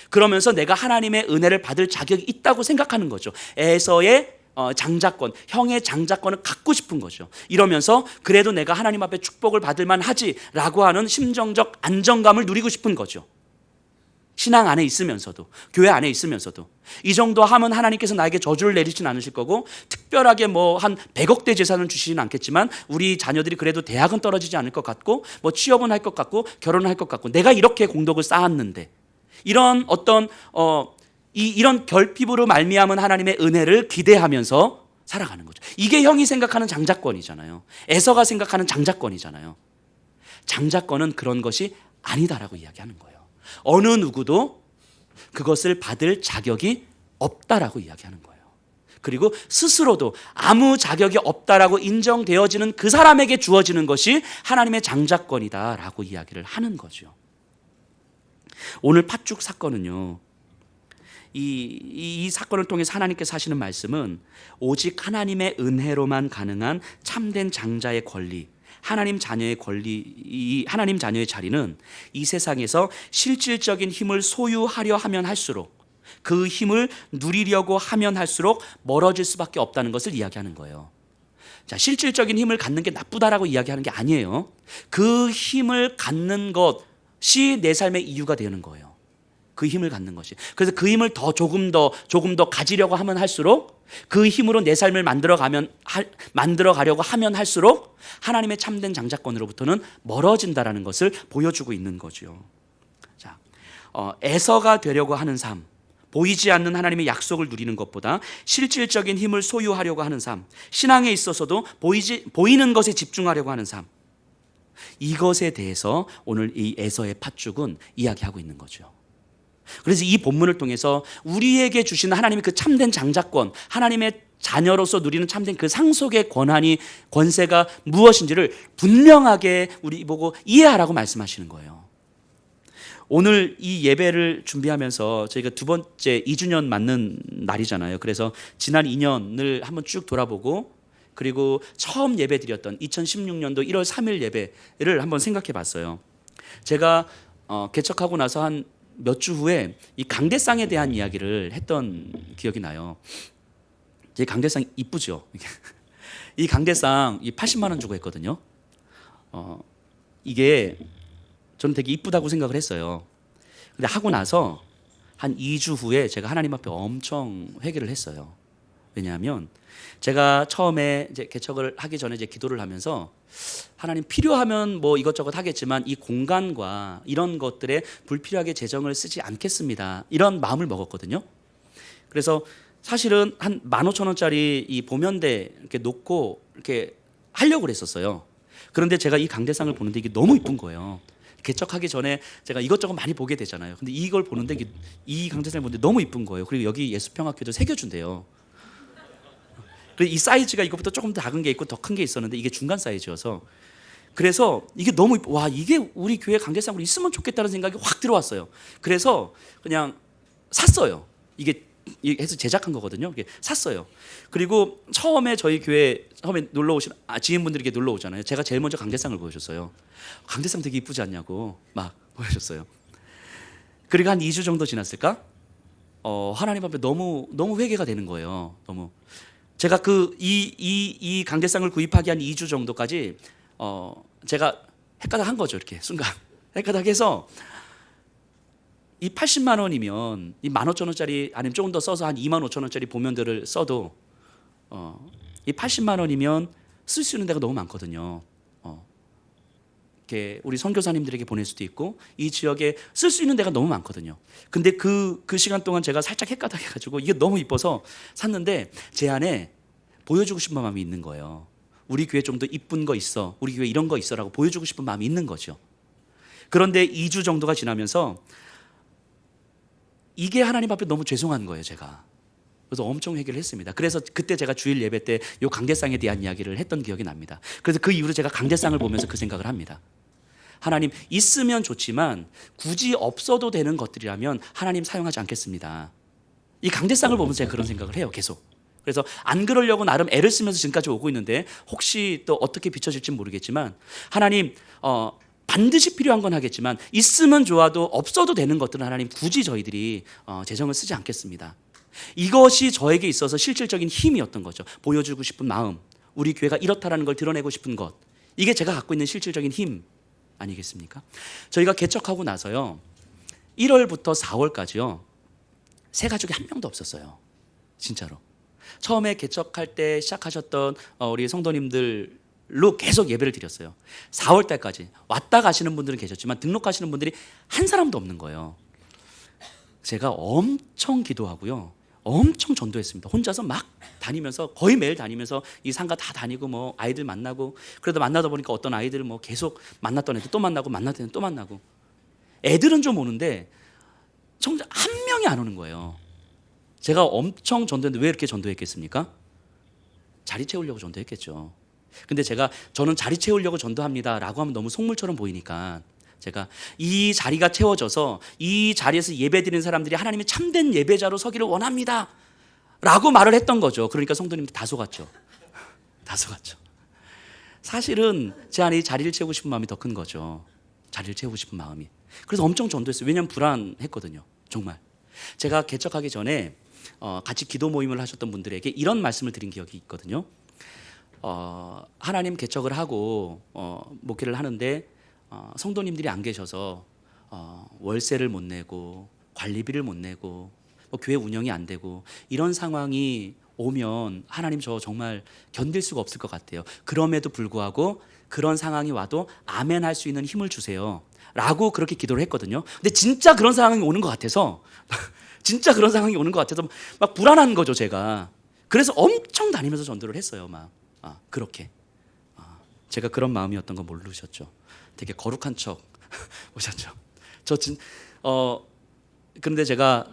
그러면서 내가 하나님의 은혜를 받을 자격이 있다고 생각하는 거죠. 에서의 장자권, 형의 장자권을 갖고 싶은 거죠. 이러면서 그래도 내가 하나님 앞에 축복을 받을 만하지라고 하는 심정적 안정감을 누리고 싶은 거죠. 신앙 안에 있으면서도, 교회 안에 있으면서도 이 정도 하면 하나님께서 나에게 저주를 내리진 않으실 거고 특별하게 뭐 한 100억대 재산은 주시진 않겠지만 우리 자녀들이 그래도 대학은 떨어지지 않을 것 같고 뭐 취업은 할 것 같고 결혼을 할 것 같고 내가 이렇게 공덕을 쌓았는데 이런 어떤 이런 결핍으로 말미암은 하나님의 은혜를 기대하면서 살아가는 거죠. 이게 형이 생각하는 장자권이잖아요. 에서가 생각하는 장자권이잖아요. 장자권은 그런 것이 아니다라고 이야기하는 거예요. 어느 누구도 그것을 받을 자격이 없다라고 이야기하는 거예요. 그리고 스스로도 아무 자격이 없다라고 인정되어지는 그 사람에게 주어지는 것이 하나님의 장자권이다라고 이야기를 하는 거죠. 오늘 팥죽 사건은요, 이 사건을 통해서 하나님께서 하시는 말씀은 오직 하나님의 은혜로만 가능한 참된 장자의 권리, 하나님 자녀의 권리, 하나님 자녀의 자리는 이 세상에서 실질적인 힘을 소유하려 하면 할수록 그 힘을 누리려고 하면 할수록 멀어질 수밖에 없다는 것을 이야기하는 거예요. 자, 실질적인 힘을 갖는 게 나쁘다라고 이야기하는 게 아니에요. 그 힘을 갖는 것이 내 삶의 이유가 되는 거예요. 그 힘을 갖는 것이. 그래서 그 힘을 조금 더 가지려고 하면 할수록 그 힘으로 내 삶을 만들어 가려고 하면 할수록 하나님의 참된 장자권으로부터는 멀어진다라는 것을 보여주고 있는 거죠. 자, 에서가 되려고 하는 삶, 보이지 않는 하나님의 약속을 누리는 것보다 실질적인 힘을 소유하려고 하는 삶, 신앙에 있어서도 보이는 것에 집중하려고 하는 삶, 이것에 대해서 오늘 이 에서의 팥죽은 이야기하고 있는 거죠. 그래서 이 본문을 통해서 우리에게 주시는 하나님의 그 참된 장자권, 하나님의 자녀로서 누리는 참된 그 상속의 권세가 무엇인지를 분명하게 우리 보고 이해하라고 말씀하시는 거예요. 오늘 이 예배를 준비하면서 저희가 두 번째 2주년 맞는 날이잖아요. 그래서 지난 2년을 한번 쭉 돌아보고 그리고 처음 예배 드렸던 2016년도 1월 3일 예배를 한번 생각해 봤어요. 제가 개척하고 나서 한 몇 주 후에 이 강대상에 대한 이야기를 했던 기억이 나요. 제 강대상 이쁘죠? 이 강대상 80만 원 주고 했거든요. 이게 저는 되게 이쁘다고 생각을 했어요. 근데 하고 나서 한 2주 후에 제가 하나님 앞에 엄청 회개를 했어요. 왜냐하면 제가 처음에 이제 개척을 하기 전에 이제 기도를 하면서 하나님 필요하면 뭐 이것저것 하겠지만 이 공간과 이런 것들에 불필요하게 재정을 쓰지 않겠습니다. 이런 마음을 먹었거든요. 그래서 사실은 한 15,000원짜리 이 보면대 이렇게 놓고 이렇게 하려고 그랬었어요. 그런데 제가 이 강대상을 보는데 이게 너무 이쁜 거예요. 개척하기 전에 제가 이것저것 많이 보게 되잖아요. 근데 이걸 보는데 이 강대상을 보는데 너무 이쁜 거예요. 그리고 여기 예수평학교도 새겨준대요. 그래서 이 사이즈가 이것보다 조금 더 작은 게 있고 더 큰 게 있었는데 이게 중간 사이즈여서 그래서 이게 너무 와 이게 우리 교회 강대상으로 있으면 좋겠다는 생각이 확 들어왔어요. 그래서 그냥 샀어요. 이게 해서 제작한 거거든요. 이게 샀어요. 그리고 처음에 저희 교회 처음에 놀러 오신 지인분들에게 놀러 오잖아요. 제가 제일 먼저 강대상을 보여줬어요. 강대상 되게 이쁘지 않냐고 막 보여줬어요. 그리고 한 2주 정도 지났을까? 하나님 앞에 너무 회개가 되는 거예요. 너무 제가 이 강대상을 구입하기 한 2주 정도까지 제가 헷가닥 한 거죠. 이렇게 순간 헷가닥 해서 이 80만 원이면 이 15,000원짜리 아니면 조금 더 써서 한 25,000원짜리 보면들을 써도 이 80만 원이면 쓸 수 있는 데가 너무 많거든요. 이렇게 우리 선교사님들에게 보낼 수도 있고 이 지역에 쓸 수 있는 데가 너무 많거든요. 근데 그 시간 동안 제가 살짝 헷가닥 해가지고 이게 너무 이뻐서 샀는데 제 안에 보여주고 싶은 마음이 있는 거예요. 우리 교회 좀 더 이쁜 거 있어, 우리 교회 이런 거 있어라고 보여주고 싶은 마음이 있는 거죠. 그런데 2주 정도가 지나면서 이게 하나님 앞에 너무 죄송한 거예요, 제가. 그래서 엄청 회개를 했습니다. 그래서 그때 제가 주일 예배 때 이 강대상에 대한 이야기를 했던 기억이 납니다. 그래서 그 이후로 제가 강대상을 보면서 그 생각을 합니다. 하나님 있으면 좋지만 굳이 없어도 되는 것들이라면 하나님 사용하지 않겠습니다. 이 강대상을 보면서 제가 그런 생각을 해요. 계속. 그래서 안 그러려고 나름 애를 쓰면서 지금까지 오고 있는데 혹시 또 어떻게 비춰질지 모르겠지만 하나님 반드시 필요한 건 하겠지만 있으면 좋아도 없어도 되는 것들은 하나님 굳이 저희들이 재정을 쓰지 않겠습니다. 이것이 저에게 있어서 실질적인 힘이었던 거죠. 보여주고 싶은 마음, 우리 교회가 이렇다라는 걸 드러내고 싶은 것, 이게 제가 갖고 있는 실질적인 힘 아니겠습니까? 저희가 개척하고 나서요 1월부터 4월까지요 새 가족이 한 명도 없었어요. 진짜로. 처음에 개척할 때 시작하셨던 우리 성도님들로 계속 예배를 드렸어요. 4월 달까지 왔다 가시는 분들은 계셨지만 등록하시는 분들이 한 사람도 없는 거예요. 제가 엄청 기도하고요 엄청 전도했습니다. 혼자서 막 다니면서 거의 매일 다니면서 이 상가 다 다니고 뭐 아이들 만나고, 그러다 만나다 보니까 어떤 아이들을 뭐 계속 만났던 애들 또 만나고 만났던 애들 또 만나고, 애들은 좀 오는데 정작 한 명이 안 오는 거예요. 제가 엄청 전도했는데 왜 이렇게 전도했겠습니까? 자리 채우려고 전도했겠죠. 근데 저는 자리 채우려고 전도합니다 라고 하면 너무 속물처럼 보이니까 제가 이 자리가 채워져서 이 자리에서 예배드리는 사람들이 하나님의 참된 예배자로 서기를 원합니다 라고 말을 했던 거죠. 그러니까 성도님들 다 속았죠. 다 속았죠. 사실은 제 안에 이 자리를 채우고 싶은 마음이 더 큰 거죠. 자리를 채우고 싶은 마음이. 그래서 엄청 전도했어요. 왜냐하면 불안했거든요. 정말. 제가 개척하기 전에 같이 기도 모임을 하셨던 분들에게 이런 말씀을 드린 기억이 있거든요. 하나님 개척을 하고 목회를 하는데 성도님들이 안 계셔서 월세를 못 내고 관리비를 못 내고 뭐 교회 운영이 안 되고 이런 상황이 오면 하나님 저 정말 견딜 수가 없을 것 같아요. 그럼에도 불구하고 그런 상황이 와도 아멘 할 수 있는 힘을 주세요 라고 그렇게 기도를 했거든요. 근데 진짜 그런 상황이 오는 것 같아서 진짜 그런 상황이 오는 것 같아서 막 불안한 거죠 제가. 그래서 엄청 다니면서 전도를 했어요. 막 그렇게 제가 그런 마음이었던 거 모르셨죠. 되게 거룩한 척 오셨죠. 그런데 제가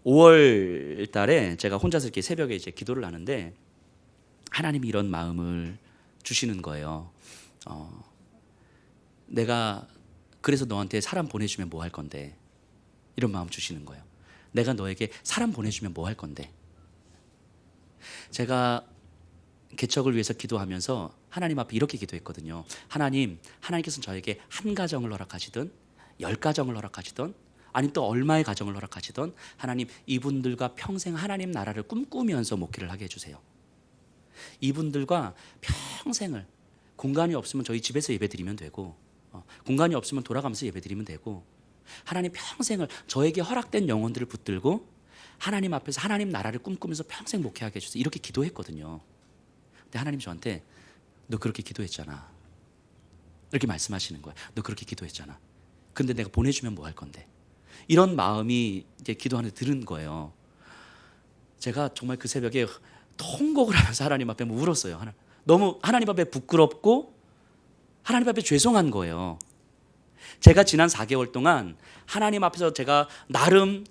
5월 달에 제가 혼자서 이렇게 새벽에 이제 기도를 하는데 하나님이 이런 마음을 주시는 거예요. 내가 그래서 너한테 사람 보내주면 뭐 할 건데, 이런 마음 주시는 거예요. 내가 너에게 사람 보내주면 뭐 할 건데. 제가 개척을 위해서 기도하면서 하나님 앞에 이렇게 기도했거든요. 하나님께서는 저에게 한 가정을 허락하시든 10가정을 허락하시든 아니면 또 얼마의 가정을 허락하시든 하나님 이분들과 평생 하나님 나라를 꿈꾸면서 목회를 하게 해주세요. 이분들과 평생을, 공간이 없으면 저희 집에서 예배드리면 되고 공간이 없으면 돌아가면서 예배드리면 되고, 하나님 평생을 저에게 허락된 영혼들을 붙들고 하나님 앞에서 하나님 나라를 꿈꾸면서 평생 목회하게 해주세요. 이렇게 기도했거든요. 근데 하나님 저한테 너 그렇게 기도했잖아 이렇게 말씀하시는 거예요. 너 그렇게 기도했잖아. 근데 내가 보내주면 뭐 할 건데. 이런 마음이 이제 기도하는데 들은 거예요. 제가 정말 그 새벽에 통곡을 하면서 하나님 앞에 울었어요. 너무 하나님 앞에 부끄럽고 하나님 앞에 죄송한 거예요. 제가 지난 4개월 동안 하나님 앞에서 제가 나름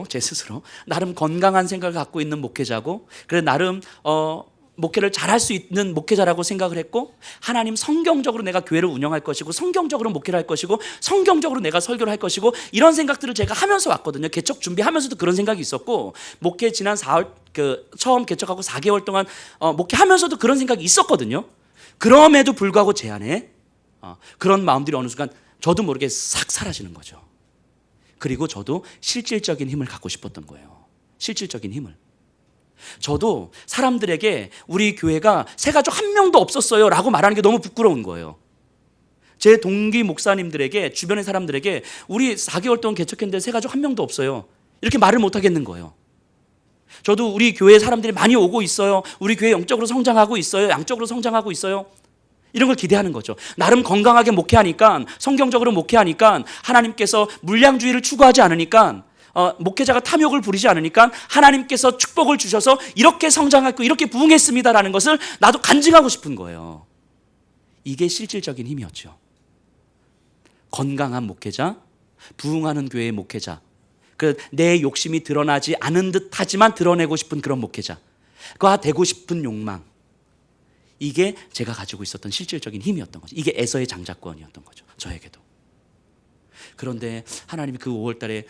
제 스스로 나름 건강한 생각을 갖고 있는 목회자고, 그래 나름 목회를 잘할 수 있는 목회자라고 생각을 했고, 하나님 성경적으로 내가 교회를 운영할 것이고 성경적으로 목회를 할 것이고 성경적으로 내가 설교를 할 것이고, 이런 생각들을 제가 하면서 왔거든요. 개척 준비하면서도 그런 생각이 있었고, 목회 지난 4월 처음 개척하고 4개월 동안 목회하면서도 그런 생각이 있었거든요. 그럼에도 불구하고 제 안에 그런 마음들이 어느 순간 저도 모르게 싹 사라지는 거죠. 그리고 저도 실질적인 힘을 갖고 싶었던 거예요. 실질적인 힘을. 저도 사람들에게 우리 교회가 새 가족 한 명도 없었어요 라고 말하는 게 너무 부끄러운 거예요. 제 동기 목사님들에게, 주변의 사람들에게 우리 4개월 동안 개척했는데 새 가족 한 명도 없어요 이렇게 말을 못 하겠는 거예요. 저도 우리 교회에 사람들이 많이 오고 있어요, 우리 교회 영적으로 성장하고 있어요, 양적으로 성장하고 있어요, 이런 걸 기대하는 거죠. 나름 건강하게 목회하니까, 성경적으로 목회하니까, 하나님께서 물량주의를 추구하지 않으니까, 목회자가 탐욕을 부리지 않으니까 하나님께서 축복을 주셔서 이렇게 성장했고 이렇게 부흥했습니다라는 것을 나도 간증하고 싶은 거예요. 이게 실질적인 힘이었죠. 건강한 목회자, 부흥하는 교회의 목회자, 내 욕심이 드러나지 않은 듯 하지만 드러내고 싶은 그런 목회자가 되고 싶은 욕망, 이게 제가 가지고 있었던 실질적인 힘이었던 거죠. 이게 에서의 장자권이었던 거죠. 저에게도. 그런데 하나님이 그 5월 달에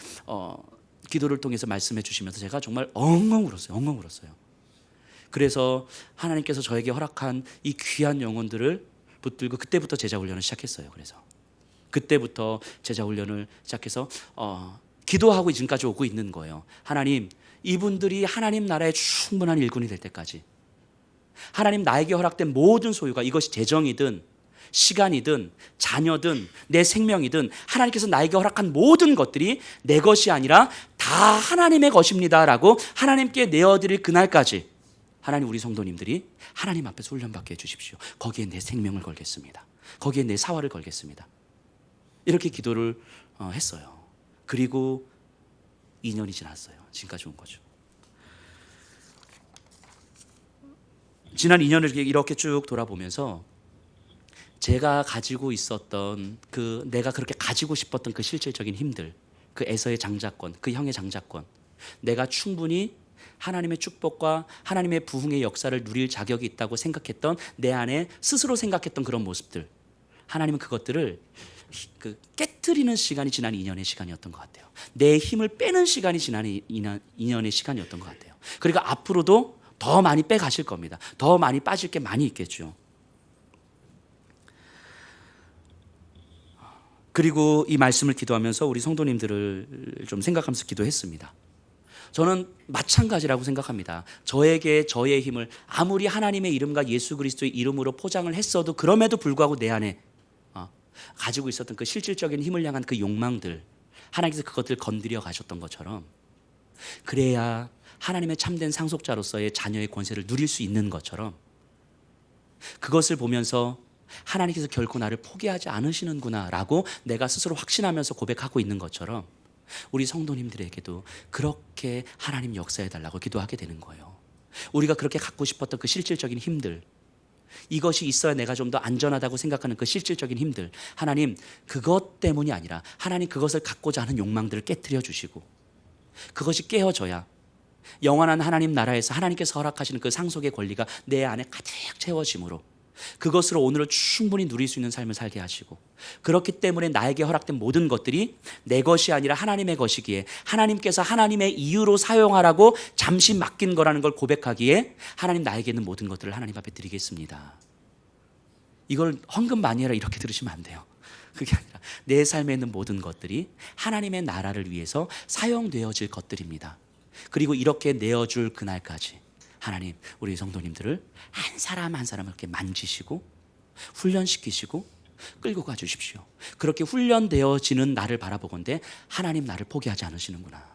기도를 통해서 말씀해 주시면서 제가 정말 엉엉 울었어요. 엉엉 울었어요. 그래서 하나님께서 저에게 허락한 이 귀한 영혼들을 붙들고 그때부터 제자 훈련을 시작했어요. 그래서 그때부터 제자 훈련을 시작해서 기도하고 지금까지 오고 있는 거예요. 하나님, 이분들이 하나님 나라의 충분한 일꾼이 될 때까지 하나님 나에게 허락된 모든 소유가, 이것이 재정이든 시간이든 자녀든 내 생명이든 하나님께서 나에게 허락한 모든 것들이 내 것이 아니라 다 하나님의 것입니다라고 하나님께 내어드릴 그날까지 하나님, 우리 성도님들이 하나님 앞에서 훈련받게 해주십시오. 거기에 내 생명을 걸겠습니다. 거기에 내 사활을 걸겠습니다. 이렇게 기도를 했어요. 그리고 2년이 지났어요. 지금까지 온 거죠. 지난 2년을 이렇게 쭉 돌아보면서 제가 가지고 있었던 내가 그렇게 가지고 싶었던 그 실질적인 힘들, 그 에서의 장자권, 그 형의 장자권, 내가 충분히 하나님의 축복과 하나님의 부흥의 역사를 누릴 자격이 있다고 생각했던 내 안에 스스로 생각했던 그런 모습들, 하나님은 그것들을 깨트리는 시간이 지난 2년의 시간이었던 것 같아요. 내 힘을 빼는 시간이 지난 2년의 시간이었던 것 같아요. 그리고 앞으로도 더 많이 빼가실 겁니다. 더 많이 빠질 게 많이 있겠죠. 그리고 이 말씀을 기도하면서 우리 성도님들을 좀 생각하면서 기도했습니다. 저는 마찬가지라고 생각합니다. 저에게 저의 힘을 아무리 하나님의 이름과 예수 그리스도의 이름으로 포장을 했어도 그럼에도 불구하고 내 안에 가지고 있었던 그 실질적인 힘을 향한 그 욕망들, 하나님께서 그것들을 건드려 가셨던 것처럼, 그래야 하나님의 참된 상속자로서의 자녀의 권세를 누릴 수 있는 것처럼, 그것을 보면서 하나님께서 결코 나를 포기하지 않으시는구나 라고 내가 스스로 확신하면서 고백하고 있는 것처럼 우리 성도님들에게도 그렇게 하나님 역사해달라고 기도하게 되는 거예요. 우리가 그렇게 갖고 싶었던 그 실질적인 힘들, 이것이 있어야 내가 좀 더 안전하다고 생각하는 그 실질적인 힘들, 하나님 그것 때문이 아니라 하나님 그것을 갖고자 하는 욕망들을 깨트려 주시고, 그것이 깨어져야 영원한 하나님 나라에서 하나님께서 허락하시는 그 상속의 권리가 내 안에 가득 채워짐으로 그것으로 오늘을 충분히 누릴 수 있는 삶을 살게 하시고, 그렇기 때문에 나에게 허락된 모든 것들이 내 것이 아니라 하나님의 것이기에 하나님께서 하나님의 이유로 사용하라고 잠시 맡긴 거라는 걸 고백하기에 하나님, 나에게 있는 모든 것들을 하나님 앞에 드리겠습니다. 이걸 헌금 많이 해라 이렇게 들으시면 안 돼요. 그게 아니라 내 삶에 있는 모든 것들이 하나님의 나라를 위해서 사용되어질 것들입니다. 그리고 이렇게 내어줄 그날까지 하나님, 우리 성도님들을 한 사람 한 사람 이렇게 만지시고 훈련시키시고 끌고 가 주십시오. 그렇게 훈련되어지는 나를 바라보건대 하나님, 나를 포기하지 않으시는구나.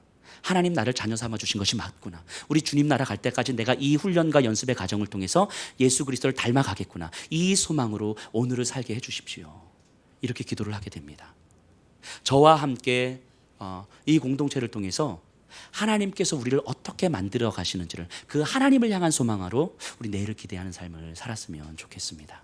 하나님, 나를 자녀 삼아 주신 것이 맞구나. 우리 주님 나라 갈 때까지 내가 이 훈련과 연습의 과정을 통해서 예수 그리스도를 닮아가겠구나. 이 소망으로 오늘을 살게 해 주십시오. 이렇게 기도를 하게 됩니다. 저와 함께 이 공동체를 통해서 하나님께서 우리를 어떻게 만들어 가시는지를, 그 하나님을 향한 소망으로 우리 내일을 기대하는 삶을 살았으면 좋겠습니다.